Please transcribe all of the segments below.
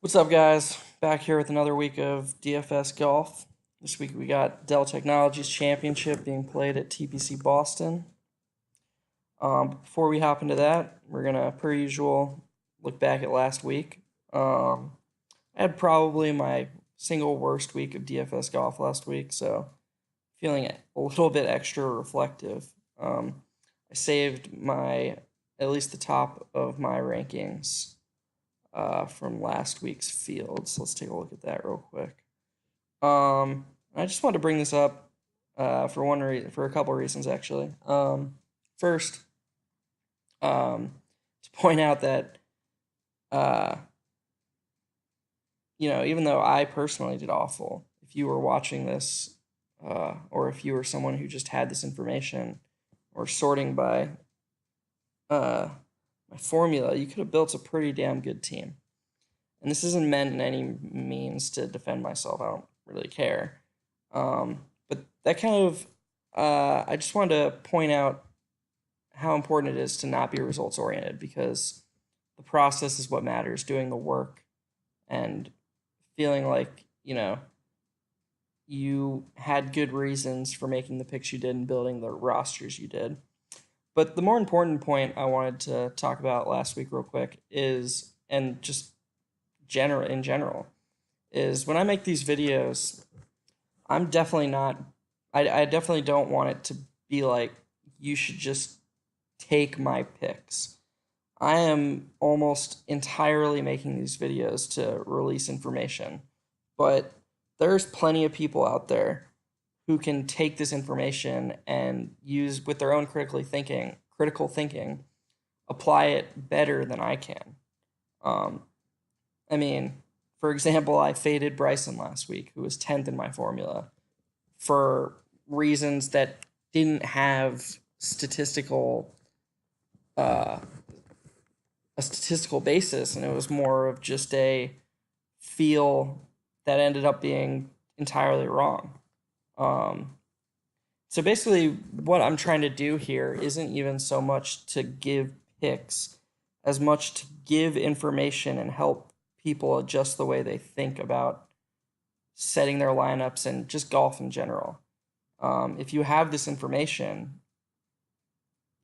What's up, guys? Back here with another week of DFS golf. This week we got Dell Technologies Championship being played at TPC Boston. Before we hop into that, we're gonna, per usual, look back at last week. I had probably my single worst week of DFS golf last week, so feeling a little bit extra reflective. I saved at least the top of my rankings from last week's fields. Let's take a look at that real quick. I just wanted to bring this up for a couple reasons actually. First, to point out that uh, even though I personally did awful, if you were watching this, or if you were someone who just had this information or sorting by my formula, you could have built a pretty damn good team. And this isn't meant in any means to defend myself. I don't really care. But that kind of, I just wanted to point out how important it is to not be results oriented, because the process is what matters, doing the work and feeling like, you had good reasons for making the picks you did and building the rosters you did. But the more important point I wanted to talk about last week real quick is, and just in general, is when I make these videos, I'm definitely not, I definitely don't want it to be like, you should just take my picks. I am almost entirely making these videos to release information, but there's plenty of people out there who can take this information and use with their own critical thinking, apply it better than I can. I mean, for example, I faded Bryson last week, who was 10th in my formula, for reasons that didn't have uh, a statistical basis, and it was more of just a feel that ended up being entirely wrong. Um, so basically, what I'm trying to do here isn't even so much to give picks as much to give information and help people adjust the way they think about setting their lineups and just golf in general. If you have this information,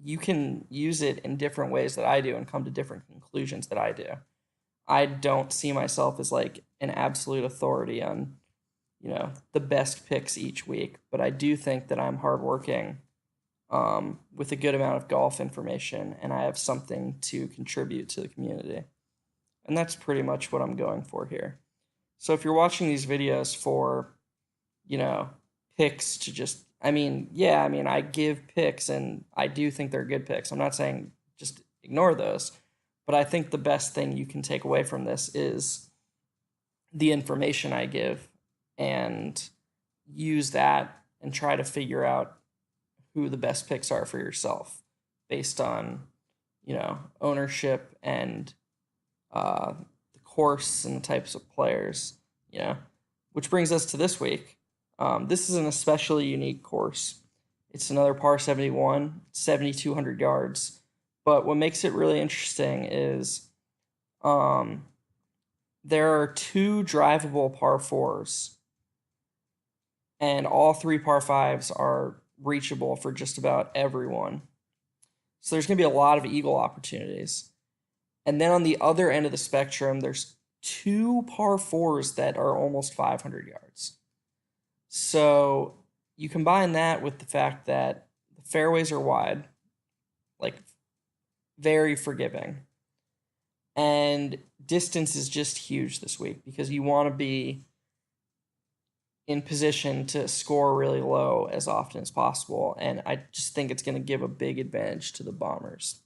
you can use it in different ways that I do and come to different conclusions that I do. I don't see myself as like an absolute authority on, the best picks each week, but I do think that I'm hardworking, with a good amount of golf information, and I have something to contribute to the community. And that's pretty much what I'm going for here. So if you're watching these videos for, you know, picks to just, I give picks and I do think they're good picks. I'm not saying just ignore those, but I think the best thing you can take away from this is the information I give, and use that and try to figure out who the best picks are for yourself based on, ownership and the course and the types of players, which brings us to this week. This is an especially unique course. It's another par 71, 7,200 yards. But what makes it really interesting is there are two drivable par fours, and all three par fives are reachable for just about everyone. So there's going to be a lot of eagle opportunities. And then on the other end of the spectrum, there's two par fours that are almost 500 yards. So you combine that with the fact that the fairways are wide, like very forgiving, and distance is just huge this week because you want to be in position to score really low as often as possible. And I just think it's going to give a big advantage to the Bombers.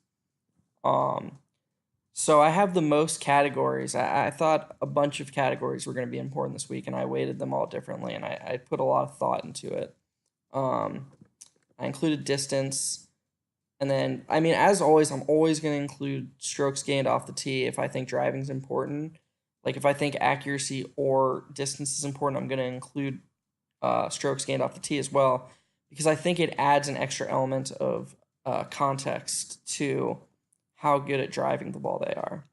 So I have the most categories. I thought a bunch of categories were going to be important this week, and I weighted them all differently, and I put a lot of thought into it. I included distance, and then, as always, I'm always going to include strokes gained off the tee if I think driving is important. Like if I think accuracy or distance is important, I'm going to include strokes gained off the tee as well, because I think it adds an extra element of context to how good at driving the ball they are.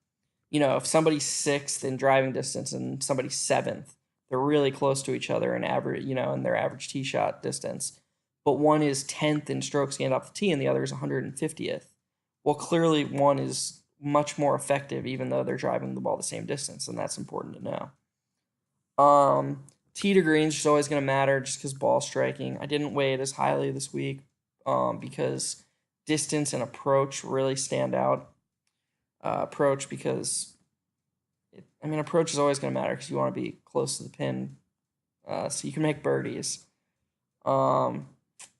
if somebody's 6th in driving distance and somebody's 7th, they're really close to each other in average, in their average tee shot distance. But one is 10th in strokes gained off the tee and the other is 150th. Well, clearly one is much more effective, even though they're driving the ball the same distance, and that's important to know. Tee to greens is always going to matter just because ball striking. I didn't weigh it as highly this week because distance and approach really stand out. Approach because, approach is always going to matter because you want to be close to the pin so you can make birdies. I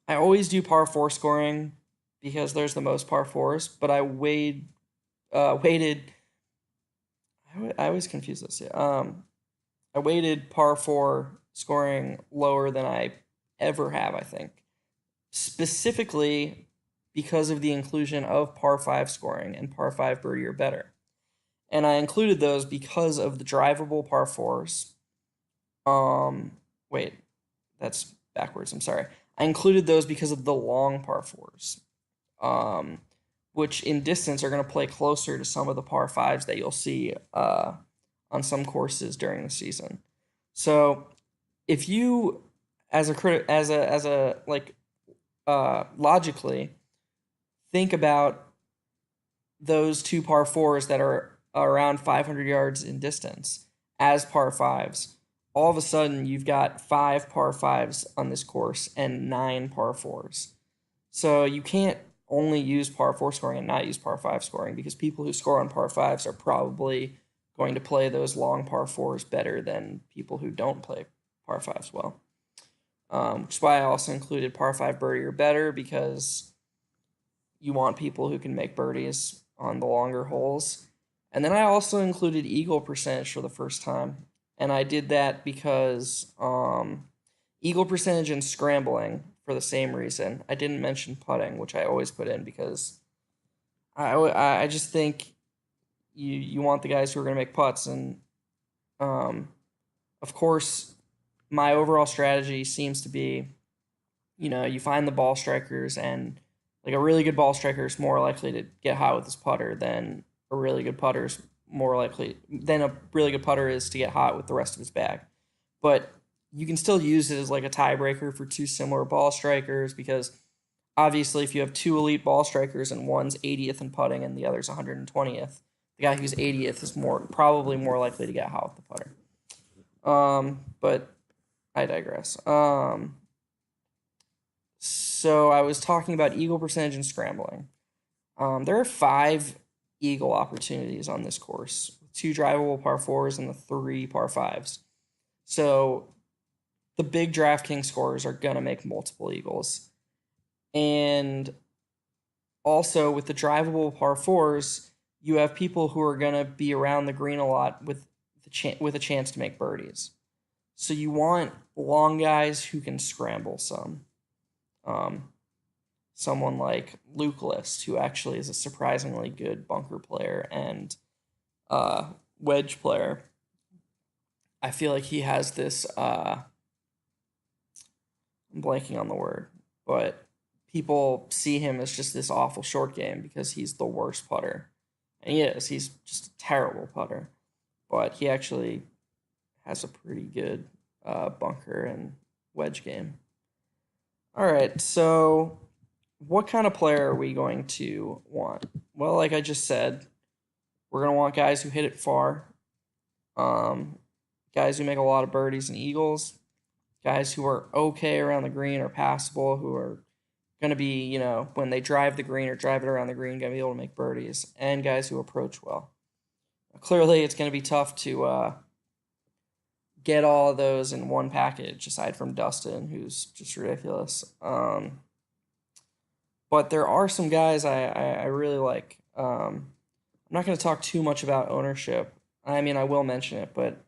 always do par 4 scoring because there's the most par 4s, but I weighted. I always confuse this. Yeah. I weighted par 4 scoring lower than I ever have, I think. Specifically because of the inclusion of par 5 scoring and par 5 birdie or better. And I included those because of the drivable par 4s. Wait, that's backwards. I'm sorry. I included those because of the long par 4s, which in distance are going to play closer to some of the par 5s that you'll see on some courses during the season. So if you, logically think about those 2 par 4s that are around 500 yards in distance as par 5s, all of a sudden you've got 5 par 5s on this course and 9 par 4s. So you can't only use par 4 scoring and not use par 5 scoring because people who score on par 5s are probably going to play those long par 4s better than people who don't play par 5s well. Which is why I also included par 5 birdie or better, because you want people who can make birdies on the longer holes. And then I also included eagle percentage for the first time. And I did that because eagle percentage and scrambling for the same reason. I didn't mention putting, which I always put in because I just think you want the guys who are going to make putts. And of course, my overall strategy seems to be, you find the ball strikers, and like a really good ball striker is more likely to get hot with his putter than a really good putter is to get hot with the rest of his bag. But you can still use it as like a tiebreaker for 2 similar ball strikers, because obviously if you have 2 elite ball strikers and one's 80th in putting and the other's 120th, the guy who's 80th is probably more likely to get hot with the putter. But I digress. So I was talking about eagle percentage and scrambling. There are 5 eagle opportunities on this course, 2 drivable par 4s and the 3 par 5s. So the big DraftKings scorers are going to make multiple eagles. And also with the drivable par 4s, you have people who are going to be around the green a lot with a chance to make birdies. So you want long guys who can scramble some. Someone like Luke List, who actually is a surprisingly good bunker player and wedge player. I feel like he has this, I'm blanking on the word, but people see him as just this awful short game because he's the worst putter. And he is. He's just a terrible putter. But he actually has a pretty good bunker and wedge game. All right, so what kind of player are we going to want? Well, like I just said, we're going to want guys who hit it far, guys who make a lot of birdies and eagles, guys who are okay around the green or passable, who are going to be, when they drive the green or drive it around the green, going to be able to make birdies, and guys who approach well. Clearly, it's going to be tough to get all of those in one package, aside from Dustin, who's just ridiculous. But there are some guys I really like. I'm not going to talk too much about ownership. I mean, I will mention it, but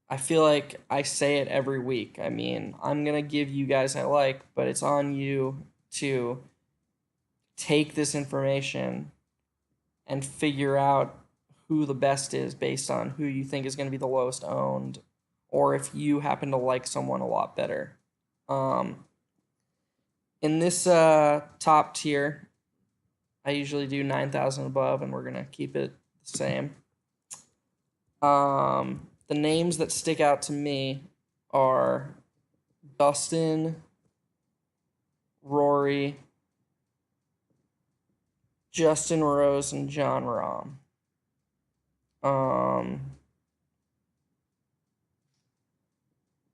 I feel like I say it every week. I mean, I'm going to give you guys I like, but it's on you to take this information and figure out who the best is based on who you think is going to be the lowest owned, or if you happen to like someone a lot better. In this top tier, I usually do 9,000 above, and we're going to keep it the same. The names that stick out to me are Dustin, Rory, Justin Rose, and John Rahm.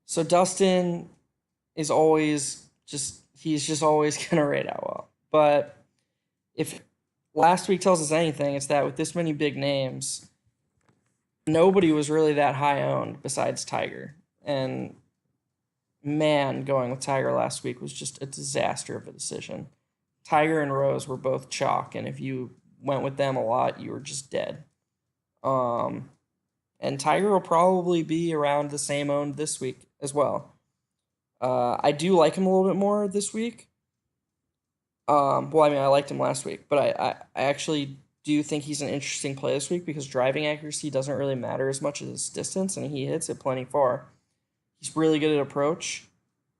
So Dustin is always he's just always gonna rate out well. But if last week tells us anything, it's that with this many big names, nobody was really that high owned besides Tiger. And man, going with Tiger last week was just a disaster of a decision. Tiger and Rose were both chalk, and if you went with them a lot, you were just dead. And Tiger will probably be around the same owned this week as well. I do like him a little bit more this week. Well, I mean, I liked him last week, but I actually do think he's an interesting play this week because driving accuracy doesn't really matter as much as his distance, and he hits it plenty far. He's really good at approach.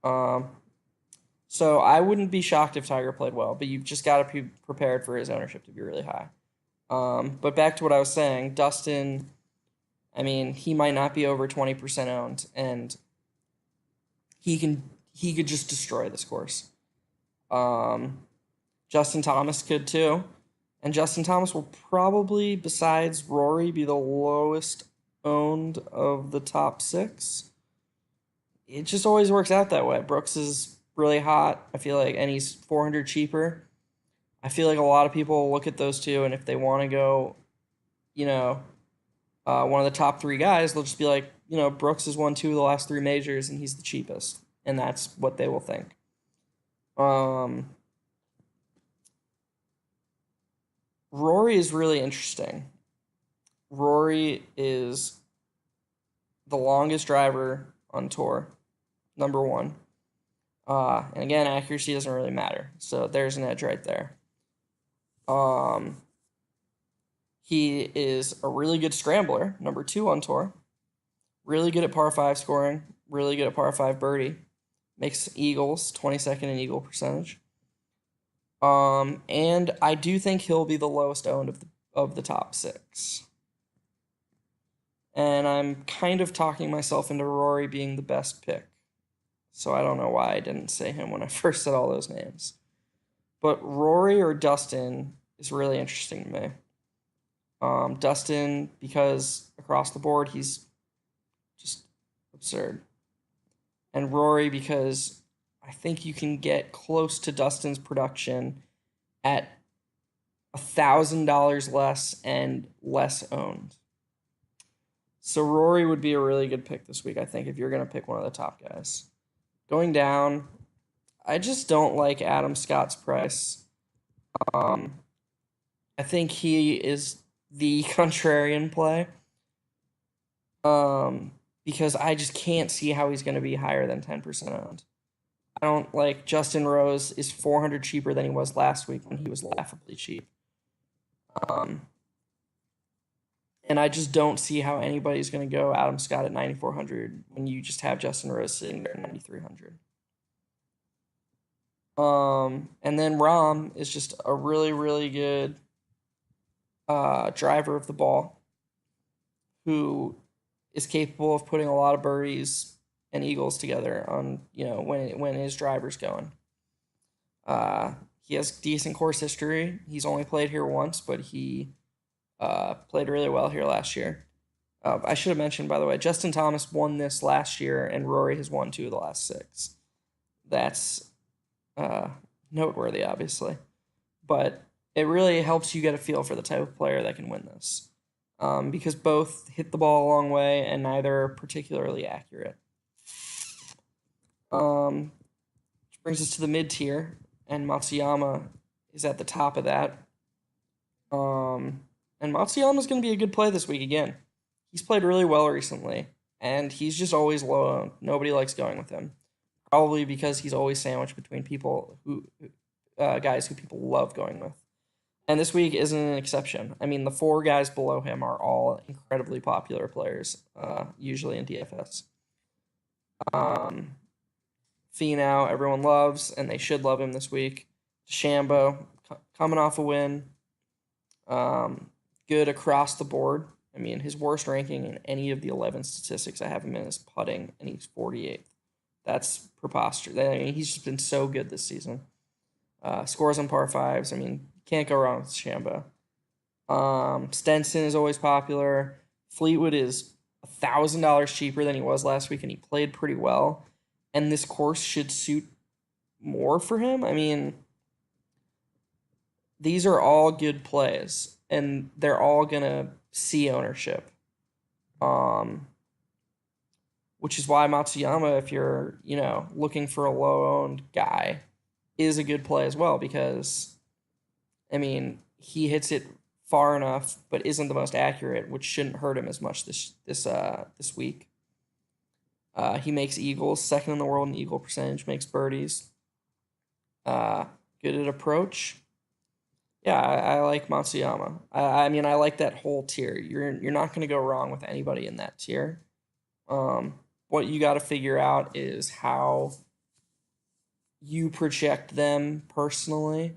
So I wouldn't be shocked if Tiger played well, but you've just got to be prepared for his ownership to be really high. But back to what I was saying, Dustin, I mean, he might not be over 20% owned, and he could just destroy this course. Justin Thomas could too. And Justin Thomas will probably, besides Rory, be the lowest owned of the top 6. It just always works out that way. Brooks is really hot, I feel like, and he's 400 cheaper. I feel like a lot of people look at those two, and if they want to go, one of the top 3 guys, they'll just be like, Brooks has won 2 of the last 3 majors, and he's the cheapest. And that's what they will think. Rory is really interesting. Rory is the longest driver on tour, number 1. And again, accuracy doesn't really matter. So there's an edge right there. He is a really good scrambler, number 2 on tour. Really good at par 5 scoring. Really good at par 5 birdie. Makes eagles, 22nd in eagle percentage. And I do think he'll be the lowest owned of the top 6. And I'm kind of talking myself into Rory being the best pick. So I don't know why I didn't say him when I first said all those names. But Rory or Dustin is really interesting to me. Dustin, because across the board, he's just absurd. And Rory, because I think you can get close to Dustin's production at $1,000 less and less owned. So Rory would be a really good pick this week, I think, if you're going to pick one of the top guys. Going down, I just don't like Adam Scott's price. I think he is the contrarian play. Because I just can't see how he's going to be higher than 10% owned. I don't like Justin Rose is 400 cheaper than he was last week when he was laughably cheap. And I just don't see how anybody's going to go Adam Scott at 9,400 when you just have Justin Rose sitting there at 9,300. And then Rahm is just a really, really good driver of the ball who is capable of putting a lot of birdies and eagles together on, when his driver's going. He has decent course history. He's only played here once, but he played really well here last year. I should have mentioned, by the way, Justin Thomas won this last year, and Rory has won 2 of the last 6. That's noteworthy, obviously. But it really helps you get a feel for the type of player that can win this. Because both hit the ball a long way and neither are particularly accurate. Which brings us to the mid-tier, and Matsuyama is at the top of that. And Matsuyama's going to be a good play this week again. He's played really well recently, and he's just always low owned. Nobody likes going with him. Probably because he's always sandwiched between guys who people love going with. And this week isn't an exception. I mean, the 4 guys below him are all incredibly popular players, usually in DFS. Finau, everyone loves, and they should love him this week. DeChambeau, coming off a win. good across the board. I mean, his worst ranking in any of the 11 statistics I have him in is putting, and he's 48th. That's preposterous. I mean, he's just been so good this season. Scores on par fives. I mean, can't go wrong with Shambo. Stenson is always popular. Fleetwood is $1,000 cheaper than he was last week, and he played pretty well. And this course should suit more for him. I mean, these are all good plays, and they're all gonna see ownership. Which is why Matsuyama, if you're looking for a low owned guy, is a good play as well, because I mean he hits it far enough, but isn't the most accurate, which shouldn't hurt him as much this week. He makes eagles, second in the world in eagle percentage, makes birdies. Good at approach. Yeah, I like Matsuyama. I mean, I like that whole tier. You're not going to go wrong with anybody in that tier. What you got to figure out is how you project them personally,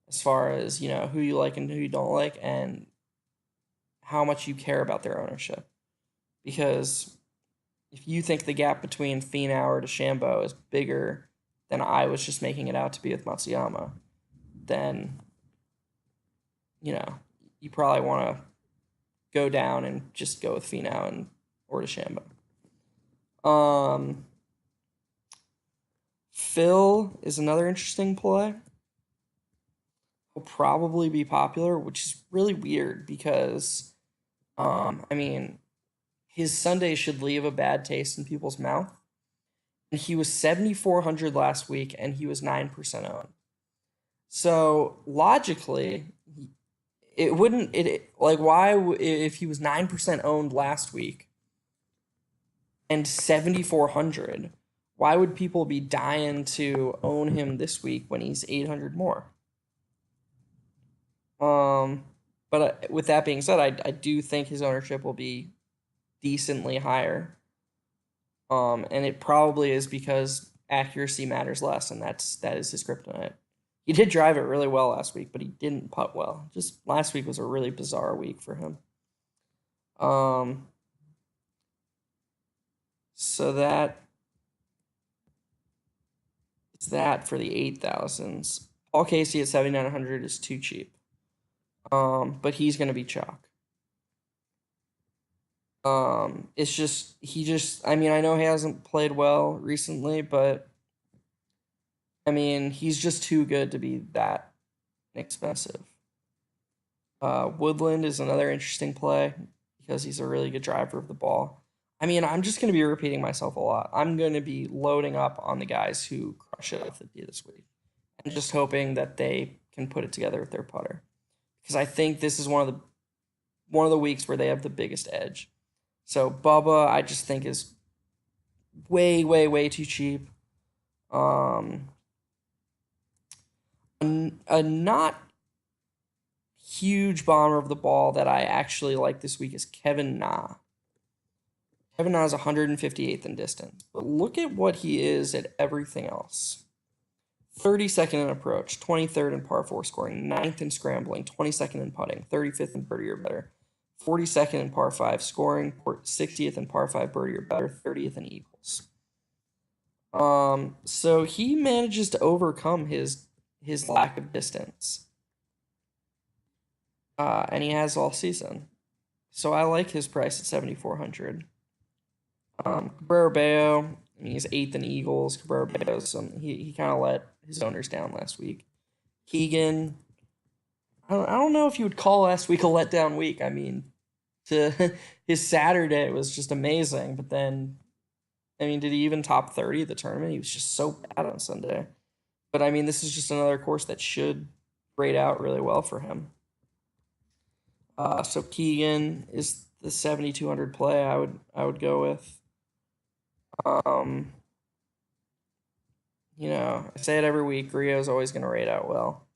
as far as who you like and who you don't like, and how much you care about their ownership. Because if you think the gap between Finau to Shambo is bigger than I was just making it out to be with Matsuyama, then you probably want to go down and just go with Finau or DeChambeau. Phil is another interesting play. He'll probably be popular, which is really weird because, I mean, his Sunday should leave a bad taste in people's mouth. And he was 7,400 last week, and he was 9% owned. So logically, it wouldn't why if he was 9% owned last week and 7,400, why would people be dying to own him this week when he's 800 more? But with that being said, I do think his ownership will be decently higher. And it probably is because accuracy matters less, and that is his kryptonite. He did drive it really well last week, but he didn't putt well. Just last week was a really bizarre week for him. So that is that for the 8,000s. Paul Casey at 7,900 is too cheap. But he's going to be chalk. It's just I mean, I know he hasn't played well recently, but I mean, he's just too good to be that expensive. Woodland is another interesting play because he's a really good driver of the ball. I mean, I'm just going to be repeating myself a lot. I'm going to be loading up on the guys who crush it off the tee this week and just hoping that they can put it together with their putter, because I think this is one of the weeks where they have the biggest edge. So Bubba, I just think is way, way, way too cheap. A not huge bomber of the ball that I actually like this week is Kevin Na. Kevin Na is 158th in distance, but look at what he is at everything else. 32nd in approach, 23rd in par 4 scoring, 9th in scrambling, 22nd in putting, 35th in birdie or better, 42nd in par 5 scoring, 60th in par 5 birdie or better, 30th in eagles. So he manages to overcome his lack of distance. And he has all season. So I like his price at 7,400. Cabrera Bello, I mean, he's 8th in eagles. Cabrera Bello, he kind of let his owners down last week. Keegan, I don't know if you would call last week a letdown week. I mean, his Saturday was just amazing, but then, I mean, did he even top 30 at the tournament? He was just so bad on Sunday. But I mean, this is just another course that should grade out really well for him. So Keegan is the 7,200 play I would go with. I say it every week. Rio's always going to rate out well.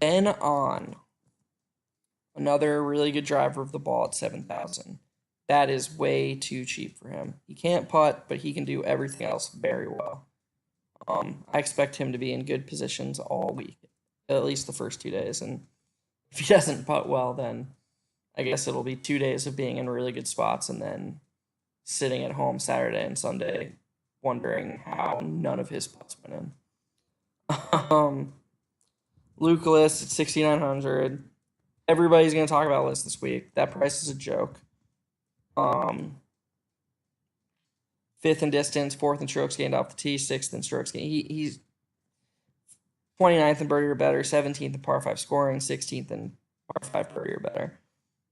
Ben On, another really good driver of the ball at 7,000. That is way too cheap for him. He can't putt, but he can do everything else very well. I expect him to be in good positions all week. at least the first 2 days. And if he doesn't putt well, then I guess it'll be 2 days of being in really good spots and then sitting at home Saturday and Sunday wondering how none of his putts went in. Luke List at 6,900. Everybody's going to talk about List this week. That price is a joke. Fifth in distance, fourth in strokes gained off the tee, sixth in strokes gained. He's 29th in birdie or better, 17th in par 5 scoring, 16th in par 5 birdie or better.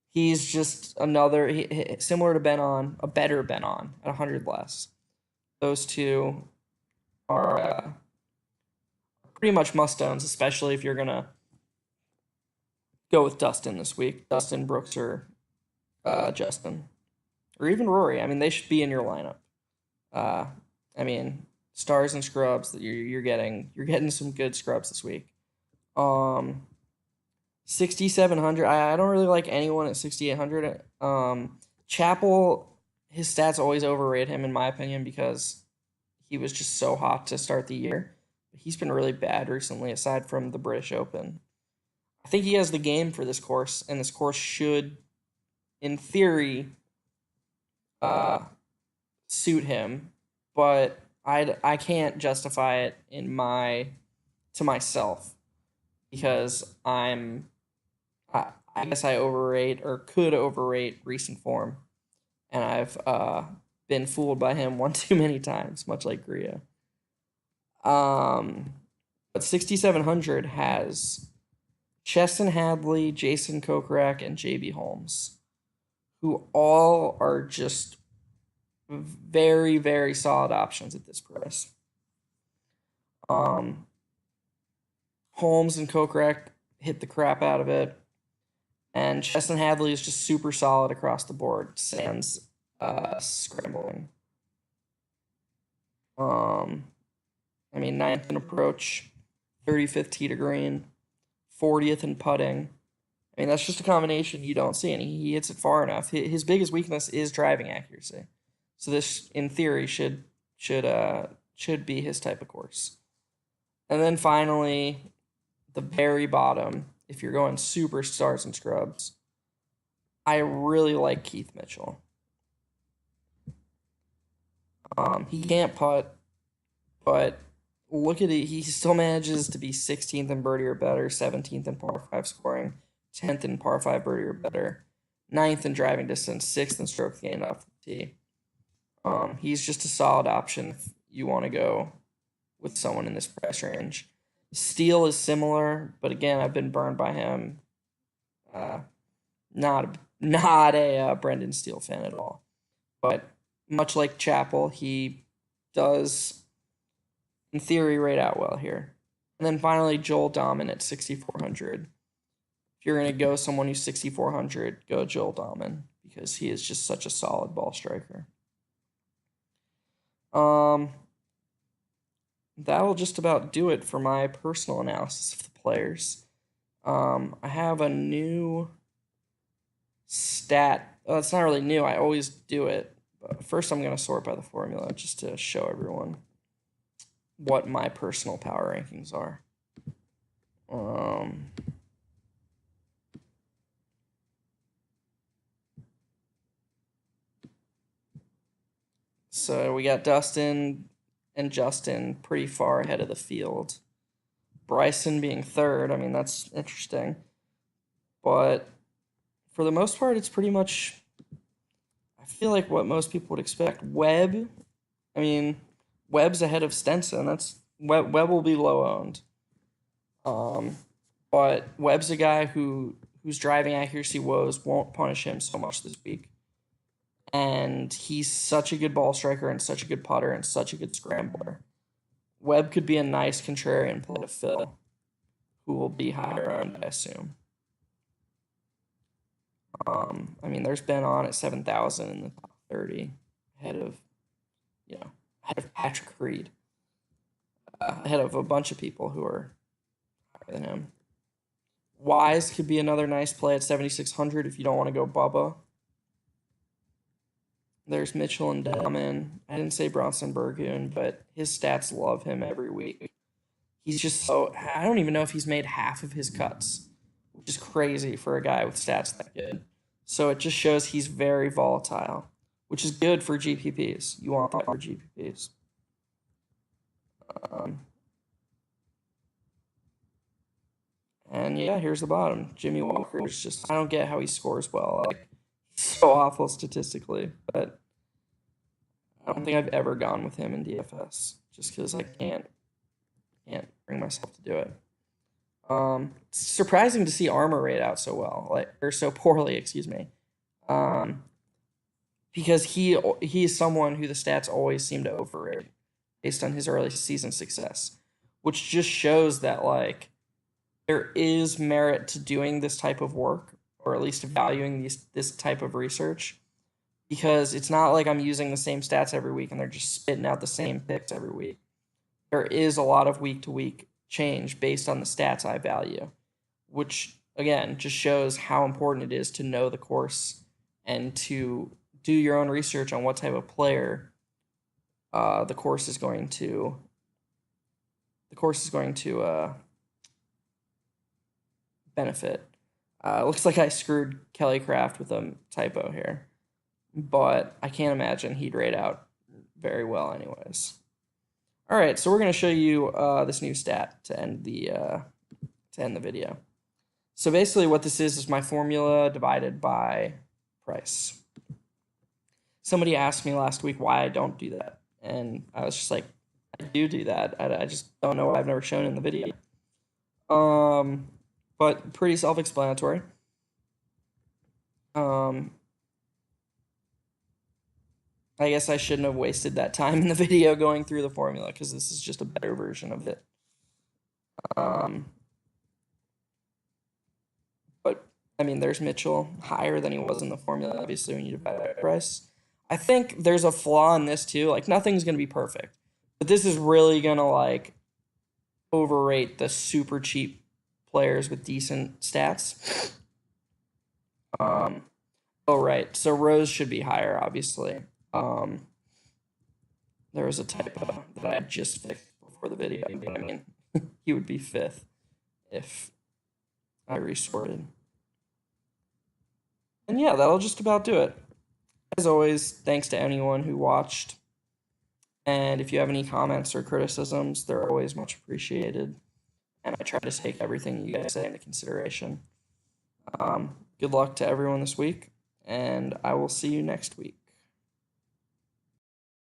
He's just another, similar to Ben On, a better Ben On at 100 less. Those two are pretty much must-owns, especially if you're going to go with Dustin this week. Dustin, Brooks, or Justin. Or even Rory. I mean, they should be in your lineup. I mean, stars and scrubs that you're getting some good scrubs this week. 6,700. I don't really like anyone at 6,800. Chappell, his stats always overrate him in my opinion because he was just so hot to start the year. But he's been really bad recently, aside from the British Open. I think he has the game for this course, and this course should, in theory, suit him, but I can't justify it to myself because I guess I overrate or could overrate recent form, and I've been fooled by him one too many times, much like Gria. But 6,700 has Cheston Hadley, Jason Kokrak, and JB Holmes, who all are just very, very solid options at this price. Holmes and Kokrak hit the crap out of it, and Cheston Hadley is just super solid across the board, sans scrambling. I mean, 9th in approach, 35th tee to green, 40th in putting. I mean, that's just a combination you don't see, and he hits it far enough. His biggest weakness is driving accuracy. So this, in theory, should be his type of course. And then finally, the very bottom, if you're going super stars and scrubs, I really like Keith Mitchell. He can't putt, but look at it. He still manages to be 16th in birdie or better, 17th in par 5 scoring, 10th in par 5 birdie or better, 9th in driving distance, 6th in strokes gained off the tee. He's just a solid option if you want to go with someone in this price range. Steele is similar, but again, I've been burned by him. Not a Brendan Steele fan at all. But much like Chappell, he does, in theory, rate out well here. And then finally, Joel Dahman at 6,400. If you're going to go someone who's 6,400, go Joel Dahman because he is just such a solid ball striker. That'll just about do it for my personal analysis of the players. I have a new stat. Well, it's not really new. I always do it. But first, I'm going to sort by the formula just to show everyone what my personal power rankings are. So we got Dustin and Justin pretty far ahead of the field. Bryson being third. I mean, that's interesting. But for the most part, it's pretty much, I feel like what most people would expect. Webb, I mean, Webb's ahead of Stenson. Webb will be low owned. But Webb's a guy whose driving accuracy woes won't punish him so much this week. And he's such a good ball striker and such a good putter and such a good scrambler. Webb could be a nice contrarian play to Phil, who will be higher owned, I assume. I mean, there's Ben On at 7,000 in the top 30, ahead of Patrick Reed, ahead of a bunch of people who are higher than him. Wise could be another nice play at 7,600 if you don't want to go Bubba. There's Mitchell and Dahman. I didn't say Bronson Burgoon, but his stats love him every week. he's just so, I don't even know if he's made half of his cuts, which is crazy for a guy with stats that good. So it just shows he's very volatile, which is good for GPPs. You want that for GPPs. And yeah, here's the bottom. Jimmy Walker is just, I don't get how he scores well. Like, he's so awful statistically, but I don't think I've ever gone with him in DFS just because I can't bring myself to do it. It's surprising to see Armor rate out so well, or so poorly, excuse me. Because he's someone who the stats always seem to overrate based on his early season success, which just shows that like there is merit to doing this type of work, or at least valuing this type of research, because it's not like I'm using the same stats every week and they're just spitting out the same picks every week. There is a lot of week-to-week change based on the stats I value, which, again, just shows how important it is to know the course and to do your own research on what type of player the course is going to benefit. Looks like I screwed Kelly Craft with a typo here, but I can't imagine he'd rate out very well anyways. All right, so we're going to show you this new stat to end the video. So basically what this is my formula divided by price. Somebody asked me last week why I don't do that, and I was just like, I do that. I just don't know what I've never shown in the video. But pretty self-explanatory. I guess I shouldn't have wasted that time in the video going through the formula because this is just a better version of it. But, I mean, there's Mitchell, higher than he was in the formula, obviously, when you divide by price. I think there's a flaw in this, too. Like, nothing's going to be perfect. But this is really going to, like, overrate the super cheap players with decent stats. Oh, right. So Rose should be higher, obviously. There was a typo that I just fixed before the video. I mean, he would be 5th if I resorted. And yeah, that'll just about do it. As always, thanks to anyone who watched. And if you have any comments or criticisms, they're always much appreciated. And I try to take everything you guys say into consideration. Good luck to everyone this week, and I will see you next week.